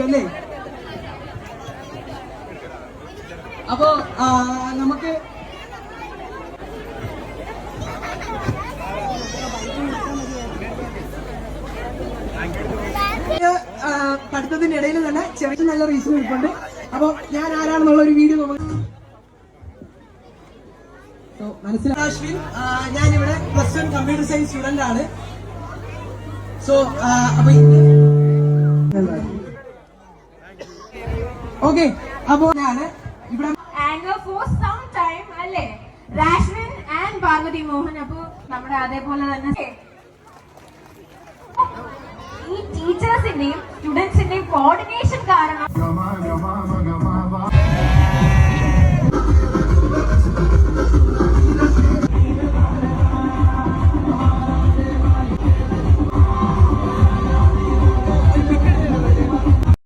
അല്ലേ? അപ്പോ നമുക്ക് പഠിത്തത്തിന്റെ ഇടയിൽ തന്നെ ചെറിയ നല്ല റീസൺ ഇരിപ്പുണ്ട്. അപ്പൊ ഞാൻ ആരാണെന്നുള്ള ഒരു വീഡിയോ നമുക്ക് മനസ്സിലായി. അശ്വിൻ, ഞാനിവിടെ +1 കമ്പ്യൂട്ടർ സയൻസ് സ്റ്റുഡന്റ് ആണ്. സോ അപ്പൊ ഓക്കെ, അപ്പോ ഞാന് ഇവിടെ അല്ലേ രാഷ്വിൻ ആൻഡ് പാർവതി മോഹൻ. അപ്പൊ നമ്മുടെ അതേപോലെ തന്നെ ഈ ടീച്ചേഴ്സിന്റെയും സ്റ്റുഡൻസിന്റെയും കോർഡിനേഷൻ